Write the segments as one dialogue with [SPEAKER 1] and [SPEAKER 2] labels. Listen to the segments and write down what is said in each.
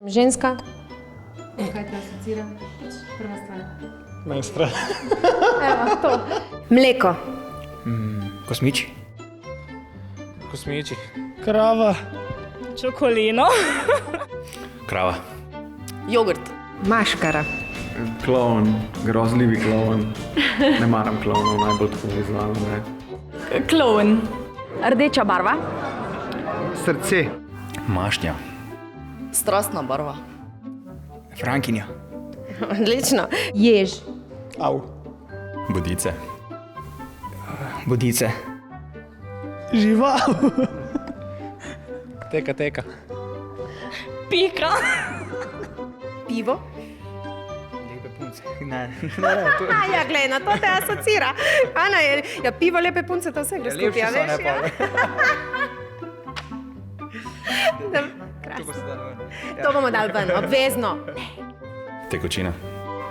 [SPEAKER 1] Ženska. Kaj te asocira? Prva stvar.
[SPEAKER 2] Maestra.
[SPEAKER 1] Evo, to. Mleko.
[SPEAKER 3] Kosmič.
[SPEAKER 2] Kosmiči. Krava.
[SPEAKER 4] Čokolino.
[SPEAKER 3] Krava.
[SPEAKER 4] Jogurt.
[SPEAKER 1] Maškara.
[SPEAKER 5] Klovn, grozljivi klovn. Ne maram klovnov, najbolj tako vizualno, ne.
[SPEAKER 4] Klovn. Rdeča barva.
[SPEAKER 5] Srce.
[SPEAKER 3] Mašnja.
[SPEAKER 4] Strastna barva.
[SPEAKER 3] Frankinja.
[SPEAKER 1] Odlično. Jež.
[SPEAKER 2] Au.
[SPEAKER 3] Bodice. Bodice.
[SPEAKER 2] Žival. Teka.
[SPEAKER 4] Pika.
[SPEAKER 1] Pivo.
[SPEAKER 3] Lepe punce. Ne.
[SPEAKER 1] Ja, glej, na to te asocira. Ana, ja, pivo, lepe punce, to vse gre skupaj, ja, veš? Krasno. To bomo dali ven, obvezno.
[SPEAKER 3] Tekočina.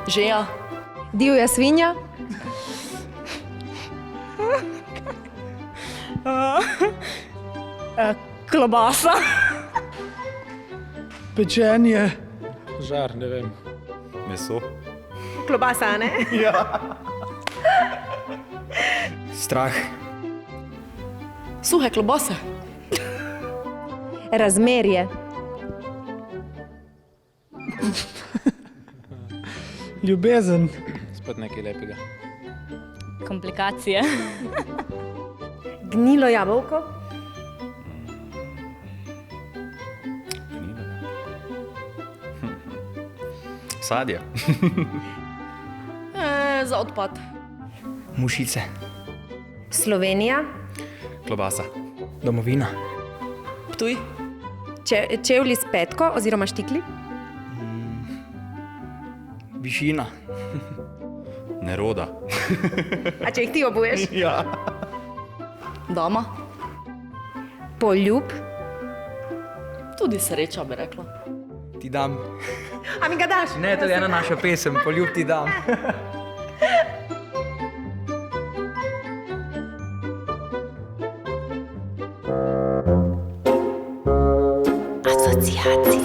[SPEAKER 4] Žeja.
[SPEAKER 1] Divja svinja.
[SPEAKER 4] Klobasa.
[SPEAKER 2] Pečenje. Žar, ne vem.
[SPEAKER 3] Meso.
[SPEAKER 1] Klobasa, ne?
[SPEAKER 3] Strah.
[SPEAKER 4] Suhe klobase.
[SPEAKER 1] Razmerje.
[SPEAKER 2] Ljubezen. Spet nekaj lepega.
[SPEAKER 4] Komplikacije.
[SPEAKER 1] Gnilo jabolko.
[SPEAKER 3] Sadje.
[SPEAKER 4] Za odpad.
[SPEAKER 3] Mušice.
[SPEAKER 1] Slovenija.
[SPEAKER 3] Klobasa. Domovina.
[SPEAKER 4] Ptuj.
[SPEAKER 1] Čevlji s petko oziroma štikli.
[SPEAKER 3] Višina. Neroda.
[SPEAKER 1] A če jih ti obuješ?
[SPEAKER 3] Ja.
[SPEAKER 4] Dama.
[SPEAKER 1] Poljub.
[SPEAKER 4] Tudi sreča, bi rekla.
[SPEAKER 3] Ti dam.
[SPEAKER 1] A mi ga daš?
[SPEAKER 3] Ne, to je ena naša pesem. Poljub ti dam.
[SPEAKER 1] Asociacije.